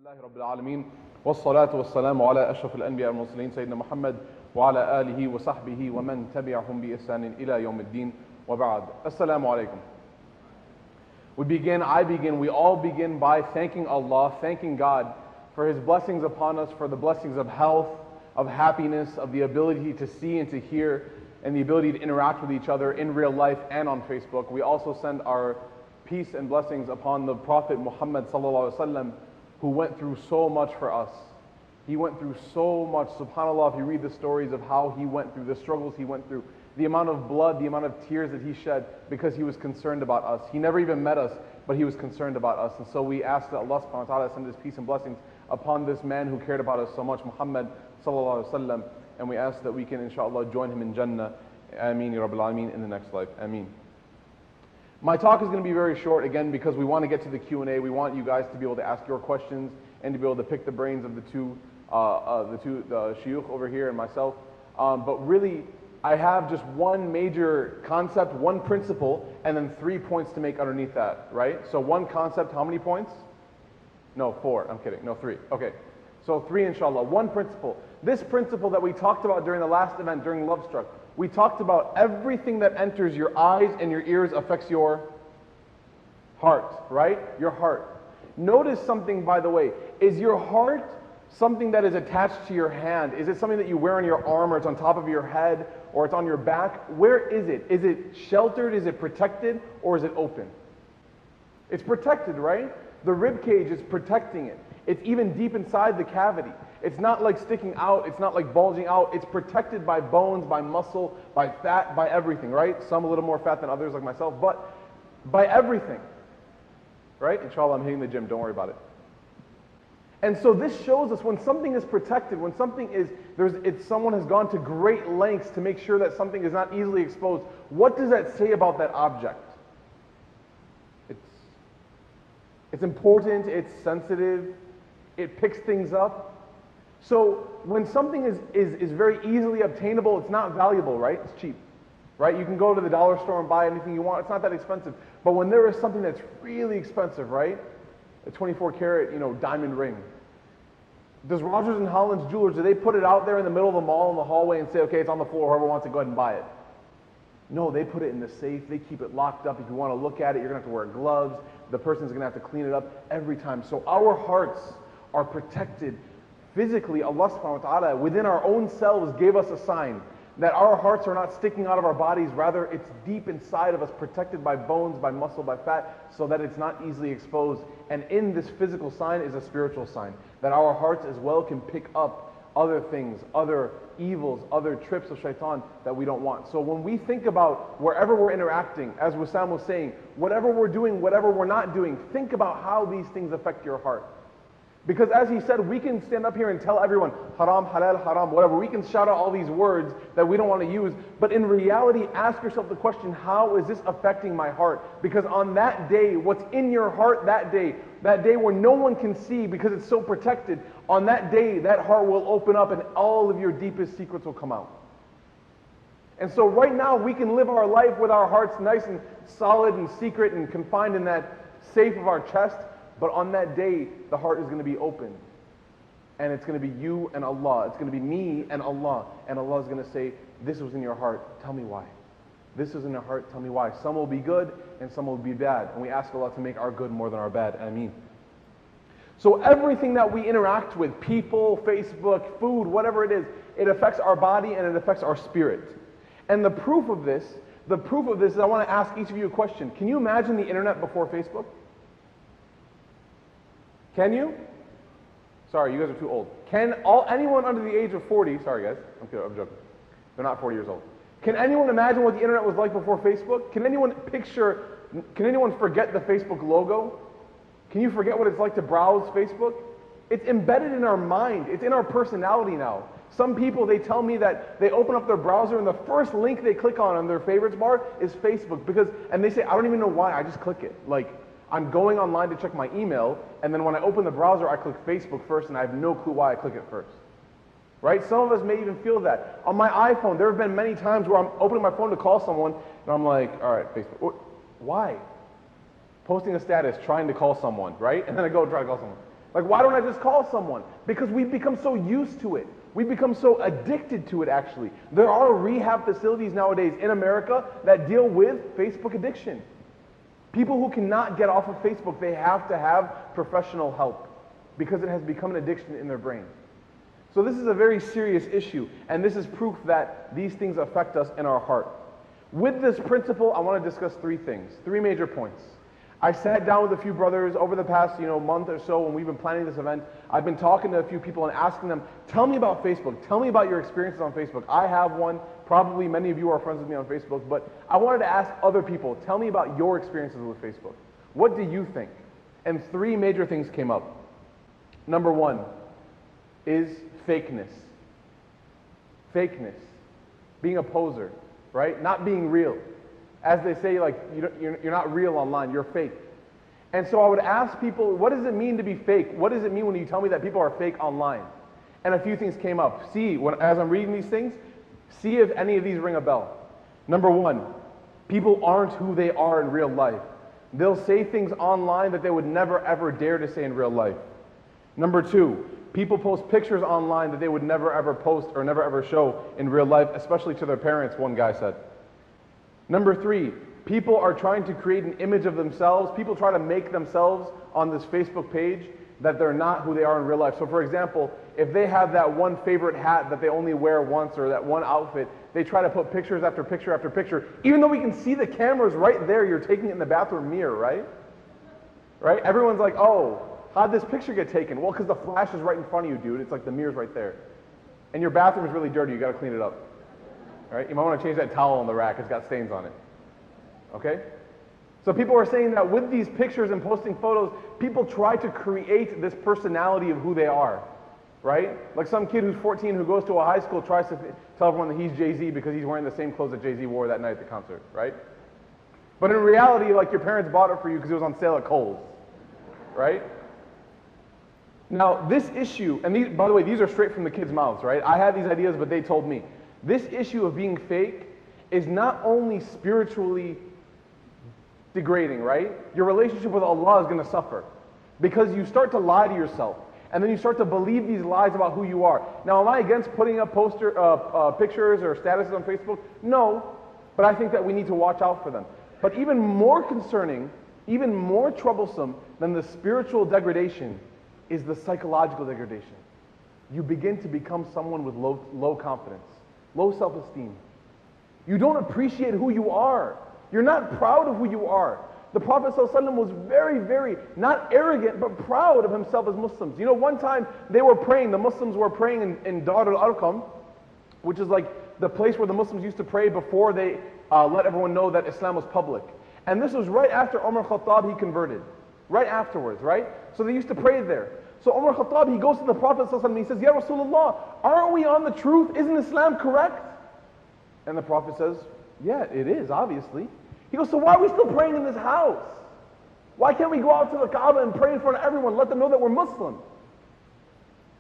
لله رب العالمين والصلاة والسلام على أشرف الأنبياء والمرسلين سيدنا محمد وعلى آله وصحبه ومن تبعهم بإحسان إلى يوم الدين وبعد. Assalamu alaikum. We all begin by thanking Allah, thanking God for His blessings upon us, for the blessings of health, of happiness, of the ability to see and to hear, and the ability to interact with each other in real life and on Facebook. We also send our peace and blessings upon the Prophet Muhammad sallallahu alaihi wasallam, who went through so much for us. He went through so much. SubhanAllah, if you read the stories of how he went through, the struggles he went through, the amount of blood, the amount of tears that he shed because he was concerned about us. He never even met us, but he was concerned about us. And so we ask that Allah subhanahu wa ta'ala send His peace and blessings upon this man who cared about us so much, Muhammad sallallahu alaihi wasallam. And we ask that we can, inshallah, join him in Jannah. Ameen, Ya Rabbil Alameen, in the next life. Ameen. My talk is going to be very short, again, because we want to get to the Q&A. We want you guys to be able to ask your questions and to be able to pick the brains of the two shuyukh over here and myself. But really, I have just one major concept, one principle, and then 3 points to make underneath that, right? So one concept, how many points? No, 4. I'm kidding. No, 3. Okay. So 3, inshallah. One principle. This principle that we talked about during the last event, during Love Struck, we talked about everything that enters your eyes and your ears affects your heart, right? Your heart. Notice something, by the way. Is your heart something that is attached to your hand? Is it something that you wear on your arm, or it's on top of your head, or it's on your back? Where is it? Is it sheltered? Is it protected? Or is it open? It's protected, right? The rib cage is protecting it. It's even deep inside the cavity. It's not like sticking out, it's not like bulging out, it's protected by bones, by muscle, by fat, by everything, right? Some a little more fat than others like myself, but by everything, right? Inshallah, I'm hitting the gym, don't worry about it. And so this shows us when something is protected, when something is, someone has gone to great lengths to make sure that something is not easily exposed. What does that say about that object? It's important, it's sensitive, it picks things up. So when something is very easily obtainable, it's not valuable, right? It's cheap, right? You can go to the dollar store and buy anything you want. It's not that expensive. But when there is something that's really expensive, right? A 24 karat, diamond ring. Does Rogers and Holland's Jewelers, do they put it out there in the middle of the mall in the hallway and say, okay, it's on the floor, whoever wants to go ahead and buy it? No, they put it in the safe. They keep it locked up. If you want to look at it, you're going to have to wear gloves. The person's going to have to clean it up every time. So our hearts are protected physically. Allah subhanahu wa ta'ala within our own selves gave us a sign that our hearts are not sticking out of our bodies. Rather, it's deep inside of us, protected by bones, by muscle, by fat, so that it's not easily exposed. And in this physical sign is a spiritual sign, that our hearts as well can pick up other things, other evils, other trips of shaitan that we don't want. So when we think about wherever we're interacting, as Wissam was saying, whatever we're doing, whatever we're not doing, think about how these things affect your heart. Because as he said, we can stand up here and tell everyone, haram, halal, haram, whatever. We can shout out all these words that we don't want to use. But in reality, ask yourself the question, how is this affecting my heart? Because on that day, what's in your heart that day where no one can see because it's so protected, on that day, that heart will open up and all of your deepest secrets will come out. And so right now, we can live our life with our hearts nice and solid and secret and confined in that safe of our chest. But on that day, the heart is going to be open. And it's going to be you and Allah. It's going to be me and Allah. And Allah is going to say, this was in your heart, tell me why. This was in your heart, tell me why. Some will be good and some will be bad. And we ask Allah to make our good more than our bad. Ameen. So everything that we interact with, people, Facebook, food, whatever it is, it affects our body and it affects our spirit. And the proof of this is I want to ask each of you a question. Can you imagine the internet before Facebook? Can you? Sorry, you guys are too old. Can anyone under the age of 40, sorry guys, I'm joking. They're not 40 years old. Can anyone imagine what the internet was like before Facebook? Can anyone forget the Facebook logo? Can you forget what it's like to browse Facebook? It's embedded in our mind. It's in our personality now. Some people, they tell me that they open up their browser and the first link they click on their favorites bar is Facebook and they say, I don't even know why, I just click it. Like, I'm going online to check my email, and then when I open the browser, I click Facebook first, and I have no clue why I click it first. Right? Some of us may even feel that. On my iPhone, there have been many times where I'm opening my phone to call someone, and I'm like, all right, Facebook. Why? Posting a status, trying to call someone, right? And then I go try to call someone. Like, why don't I just call someone? Because we've become so used to it. We've become so addicted to it, actually. There are rehab facilities nowadays in America that deal with Facebook addiction. People who cannot get off of Facebook, they have to have professional help because it has become an addiction in their brain. So this is a very serious issue, and this is proof that these things affect us in our heart. With this principle, I want to discuss three things, three major points. I sat down with a few brothers over the past month or so when we've been planning this event. I've been talking to a few people and asking them, tell me about Facebook. Tell me about your experiences on Facebook. I have one. Probably many of you are friends with me on Facebook, but I wanted to ask other people, tell me about your experiences with Facebook. What do you think? And three major things came up. Number one is fakeness. Fakeness. Being a poser, right? Not being real. As they say, like, you're not real online, you're fake. And so I would ask people, what does it mean to be fake? What does it mean when you tell me that people are fake online? And a few things came up. As I'm reading these things, see if any of these ring a bell. Number one, people aren't who they are in real life. They'll say things online that they would never ever dare to say in real life. Number two, people post pictures online that they would never ever post or never ever show in real life, especially to their parents, one guy said. Number three, people are trying to create an image of themselves. People try to make themselves on this Facebook page that they're not who they are in real life. So for example, if they have that one favorite hat that they only wear once or that one outfit, they try to put pictures after picture after picture, even though we can see the cameras right there, you're taking it in the bathroom mirror, right? Right? Everyone's like, oh, how'd this picture get taken? Well, because the flash is right in front of you, dude. It's like the mirror's right there. And your bathroom is really dirty, you gotta clean it up. Right? You might want to change that towel on the rack, it's got stains on it. Okay? So people are saying that with these pictures and posting photos, people try to create this personality of who they are. Right? Like some kid who's 14 who goes to a high school tries to tell everyone that he's Jay-Z because he's wearing the same clothes that Jay-Z wore that night at the concert. Right? But in reality, like your parents bought it for you because it was on sale at Kohl's. Right? Now, this issue, and these, by the way, these are straight from the kids' mouths, right? I had these ideas, but they told me. This issue of being fake is not only spiritually degrading, right? Your relationship with Allah is going to suffer because you start to lie to yourself and then you start to believe these lies about who you are. Now, am I against putting up pictures or statuses on Facebook? No, but I think that we need to watch out for them. But even more concerning, even more troublesome than the spiritual degradation is the psychological degradation. You begin to become someone with low confidence. Low self-esteem. You don't appreciate who you are. You're not proud of who you are. The Prophet ﷺ was very, very, not arrogant, but proud of himself as Muslims. You know, one time they were praying, the Muslims were praying in Dar al-Arqam, which is like the place where the Muslims used to pray before they let everyone know that Islam was public. And this was right after Umar Khattab, he converted. Right afterwards, right? So they used to pray there. So Umar Khattab, he goes to the Prophet ﷺ and he says, Ya Rasulullah, aren't we on the truth? Isn't Islam correct? And the Prophet says, yeah, it is, obviously. He goes, so why are we still praying in this house? Why can't we go out to the Kaaba and pray in front of everyone, let them know that we're Muslim?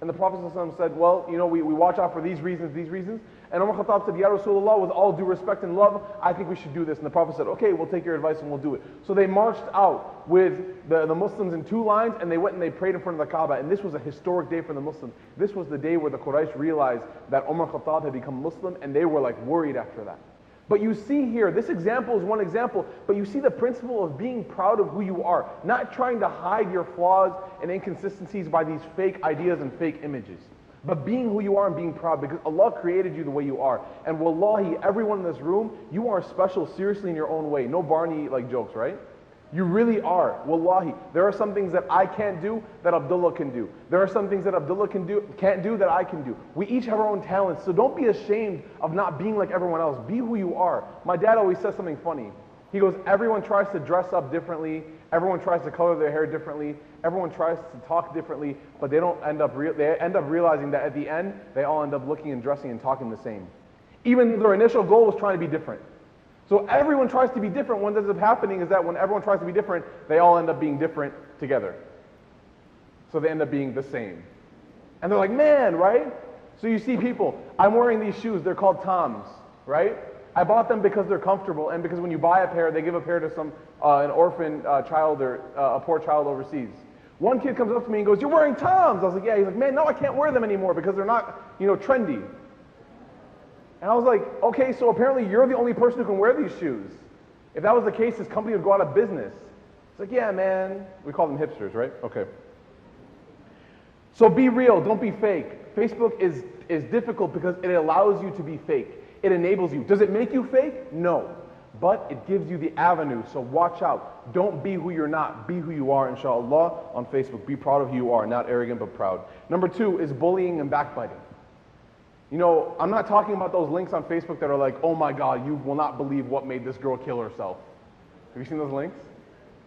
And the Prophet ﷺ said, well, you know, we watch out for these reasons. And Umar Khattab said, Ya Rasulullah, with all due respect and love, I think we should do this. And the Prophet said, okay, we'll take your advice and we'll do it. So they marched out with the Muslims in two lines and they went and they prayed in front of the Kaaba. And this was a historic day for the Muslims. This was the day where the Quraysh realized that Umar Khattab had become Muslim and they were like worried after that. But you see here, this example is one example, but you see the principle of being proud of who you are, not trying to hide your flaws and inconsistencies by these fake ideas and fake images, but being who you are and being proud because Allah created you the way you are. And wallahi, everyone in this room, you are special seriously in your own way. No Barney like jokes, right? You really are. Wallahi, there are some things that I can't do that Abdullah can do. There are some things that Abdullah can't do that I can do. We each have our own talents, so don't be ashamed of not being like everyone else. Be who you are. My dad always says something funny. He goes, everyone tries to dress up differently, everyone tries to color their hair differently, everyone tries to talk differently, but they end up realizing that at the end, they all end up looking and dressing and talking the same. Even their initial goal was trying to be different. So everyone tries to be different. What ends up happening is that when everyone tries to be different, they all end up being different together. So they end up being the same. And they're like, man, right? So you see people, I'm wearing these shoes, they're called Toms, right? I bought them because they're comfortable and because when you buy a pair, they give a pair to some an orphan child or a poor child overseas. One kid comes up to me and goes, "You're wearing Toms." I was like, "Yeah." He's like, "Man, no, I can't wear them anymore because they're not, trendy." And I was like, "Okay, so apparently you're the only person who can wear these shoes. If that was the case, this company would go out of business." It's like, "Yeah, man." We call them hipsters, right? Okay. So be real, don't be fake. Facebook is difficult because it allows you to be fake. It enables you. Does it make you fake? No. But it gives you the avenue, so watch out. Don't be who you're not. Be who you are, inshallah, on Facebook. Be proud of who you are, not arrogant but proud. Number 2 is bullying and backbiting. I'm not talking about those links on Facebook that are like, "Oh my God, you will not believe what made this girl kill herself." Have you seen those links?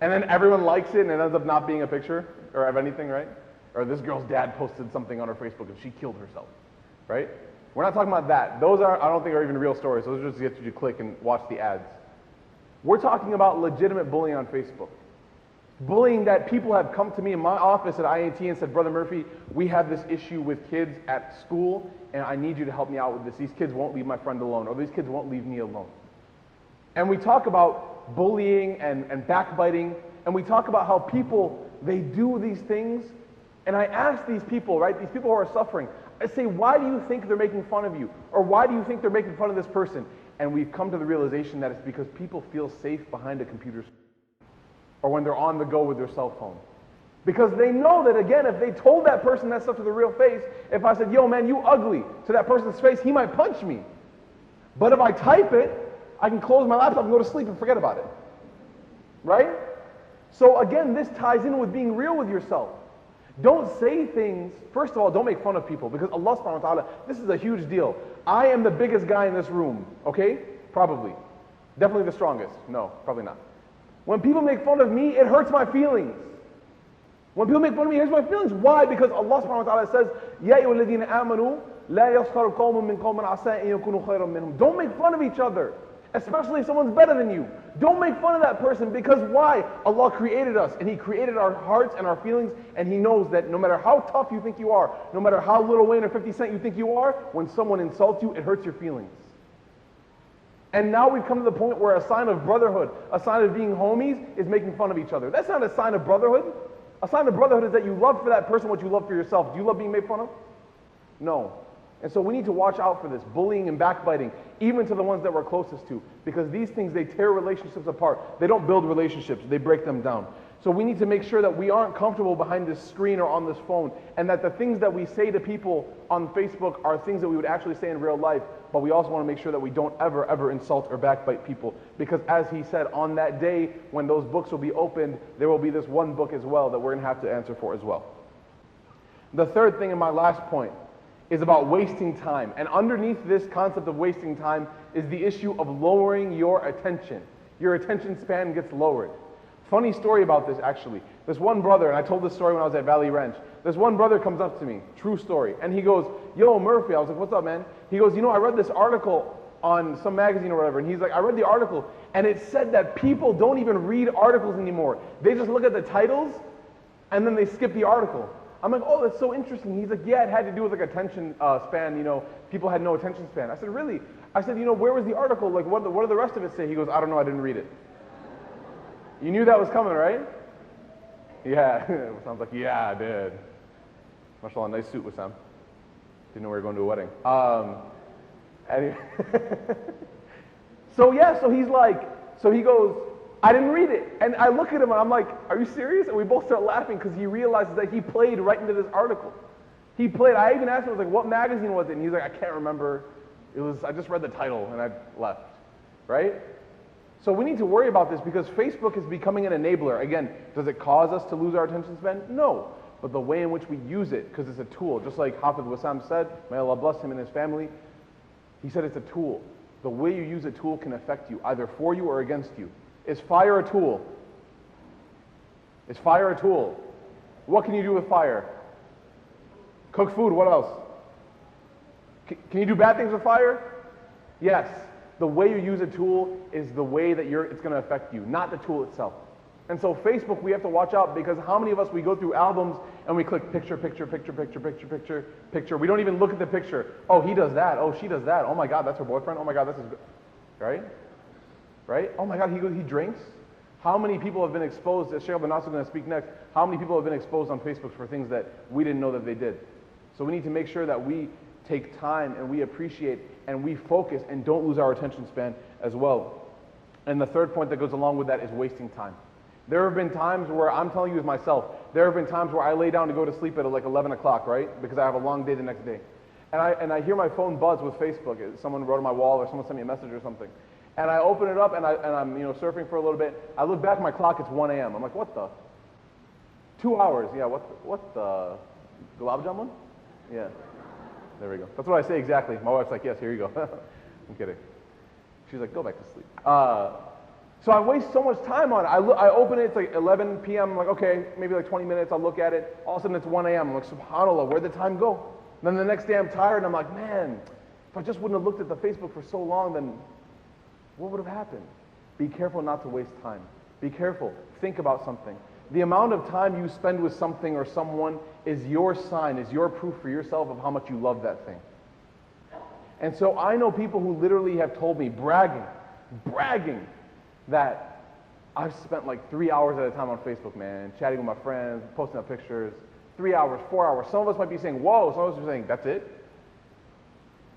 And then everyone likes it and it ends up not being a picture or of anything, right? Or this girl's dad posted something on her Facebook and she killed herself, right? We're not talking about that. Those I don't think are even real stories. Those are just get you to click and watch the ads. We're talking about legitimate bullying on Facebook. Bullying that people have come to me in my office at IAT and said, "Brother Murphy, we have this issue with kids at school and I need you to help me out with this. These kids won't leave my friend alone, or these kids won't leave me alone." And we talk about bullying and backbiting, and we talk about how people, they do these things. And I ask these people, right, these people who are suffering, I say, "Why do you think they're making fun of you? Or why do you think they're making fun of this person?" And we've come to the realization that it's because people feel safe behind a computer screen or when they're on the go with their cell phone. Because they know that, again, if they told that person that stuff to the real face, if I said, "Yo, man, you ugly," to that person's face, he might punch me. But if I type it, I can close my laptop and go to sleep and forget about it. Right? So again, this ties in with being real with yourself. Don't say things, first of all, don't make fun of people, because Allah subhanahu wa ta'ala, this is a huge deal. I am the biggest guy in this room, okay? Probably. Definitely the strongest. No, probably not. When people make fun of me, it hurts my feelings. When people make fun of me, it hurts my feelings. Why? Because Allah subhanahu wa ta'ala says, "Ya ayyuhalladhina amanu, la yaskharu qawmun min qawmin asa an yakunu khayran minhum." Don't make fun of each other, especially if someone's better than you. Don't make fun of that person, because why? Allah created us, and He created our hearts and our feelings, and He knows that no matter how tough you think you are, no matter how Lil Wayne or 50 Cent you think you are, when someone insults you, it hurts your feelings. And now we've come to the point where a sign of brotherhood, a sign of being homies, is making fun of each other. That's not a sign of brotherhood. A sign of brotherhood is that you love for that person what you love for yourself. Do you love being made fun of? No. And so we need to watch out for this, bullying and backbiting, even to the ones that we're closest to, because these things, they tear relationships apart. They don't build relationships, they break them down. So we need to make sure that we aren't comfortable behind this screen or on this phone, and that the things that we say to people on Facebook are things that we would actually say in real life, but we also want to make sure that we don't ever insult or backbite people, because as he said, on that day when those books will be opened, there will be this one book as well that we're going to have to answer for as well. The third thing in my last point is about wasting time. And underneath this concept of wasting time is the issue of lowering your attention. Your attention span gets lowered. Funny story about this, actually. This one brother, and I told this story when I was at Valley Ranch. This one brother comes up to me, true story, and he goes, "Yo, Murphy." I was like, "What's up, man?" He goes, "I read this article on some magazine or whatever," and he's like, "I read the article, and it said that people don't even read articles anymore. They just look at the titles, and then they skip the article." I'm like, "Oh, that's so interesting." He's like, "Yeah, it had to do with like attention span, people had no attention span." I said, "Really?" I said, "Where was the article? Like, what do the rest of it say?" He goes, "I don't know, I didn't read it." You knew that was coming, right? Yeah. Sounds like, "Yeah, I did." MashaAllah, nice suit, Wissam. Didn't know we were going to a wedding. Anyway. So he goes, "I didn't read it." And I look at him and I'm like, "Are you serious?" And we both start laughing because he realizes that he played right into this article. He played. I even asked him, I was like, "What magazine was it?" And he's like, "I can't remember. I just read the title," and I left. Right? So we need to worry about this because Facebook is becoming an enabler. Again, does it cause us to lose our attention span? No. But the way in which we use it, because it's a tool, just like Hafiz Wissam said, may Allah bless him and his family, he said it's a tool. The way you use a tool can affect you, either for you or against you. Is fire a tool? Is fire a tool? What can you do with fire? Cook food, what else? Can you do bad things with fire? Yes. The way you use a tool is the way that it's going to affect you, not the tool itself. And so Facebook, we have to watch out, because how many of us, we go through albums and we click picture, picture, picture, picture, picture, picture, picture. We don't even look at the picture. Oh, he does that. Oh, she does that. Oh my God, that's her boyfriend. Oh my God, that's his, right? Right? Oh my God, he drinks. How many people have been exposed, as Sheikh Abdel Nasser is going to speak next, how many people have been exposed on Facebook for things that we didn't know that they did? So we need to make sure that we take time and we appreciate and we focus and don't lose our attention span as well. And the third point that goes along with that is wasting time. There have been times where, I'm telling you as myself, there have been times where I lay down to go to sleep at like 11 o'clock, right? Because I have a long day the next day. And I hear my phone buzz with Facebook. Someone wrote on my wall or someone sent me a message or something. And I open it up and I'm surfing for a little bit. I look back at my clock, it's 1 a.m. I'm like, what the? 2 hours, yeah, what the? Gulab Jamun? Yeah, there we go. That's what I say exactly. My wife's like, yes, here you go. I'm kidding. She's like, go back to sleep. So I waste so much time on it. I open it, it's like 11 p.m. I'm like, okay, maybe like 20 minutes, I'll look at it. All of a sudden it's 1 a.m. I'm like, subhanAllah, where'd the time go? And then the next day I'm tired and I'm like, man, if I just wouldn't have looked at the Facebook for so long, then what would have happened? Be careful not to waste time. Be careful. Think about something. The amount of time you spend with something or someone is your sign, is your proof for yourself of how much you love that thing. And so I know people who literally have told me, bragging, that I've spent like 3 hours at a time on Facebook, man, chatting with my friends, posting up pictures, 3 hours, 4 hours. Some of us might be saying, whoa, some of us are saying, that's it?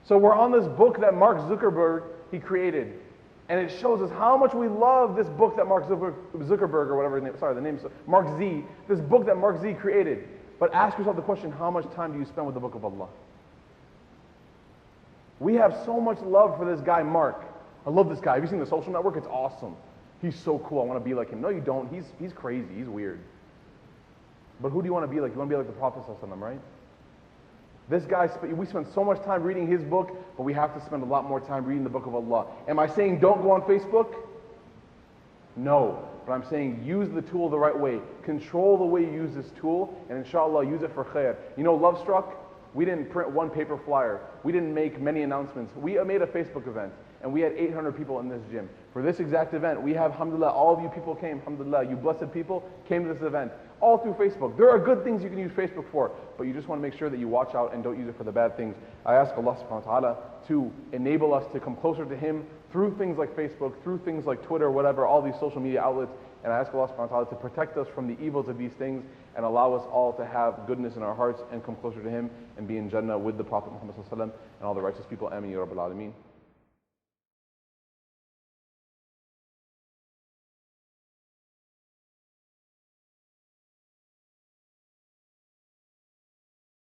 So we're on this book that Mark Zuckerberg, he created. And it shows us how much we love this book that Mark Zuckerberg, or whatever his name, sorry, the name's Mark Z, this book that Mark Z created. But ask yourself the question, how much time do you spend with the book of Allah? We have so much love for this guy, Mark. I love this guy. Have you seen The Social Network? It's awesome. He's so cool. I want to be like him. No, you don't. He's crazy. He's weird. But who do you want to be like? You want to be like the Prophet ﷺ, right? This guy, we spend so much time reading his book, but we have to spend a lot more time reading the book of Allah. Am I saying don't go on Facebook? No. But I'm saying use the tool the right way. Control the way you use this tool, and inshallah, use it for khair. You know, Love Struck? We didn't print one paper flyer. We didn't make many announcements. We made a Facebook event, and we had 800 people in this gym. For this exact event, we have, alhamdulillah, all of you people came, alhamdulillah, you blessed people came to this event, all through Facebook. There are good things you can use Facebook for, but you just want to make sure that you watch out and don't use it for the bad things. I ask Allah subhanahu wa ta'ala to enable us to come closer to Him through things like Facebook, through things like Twitter, whatever, all these social media outlets, and I ask Allah subhanahu wa ta'ala to protect us from the evils of these things and allow us all to have goodness in our hearts and come closer to Him and be in Jannah with the Prophet Muhammad sallallahu alaihi wasallam and all the righteous people. Ameen ya Rabbil Alameen.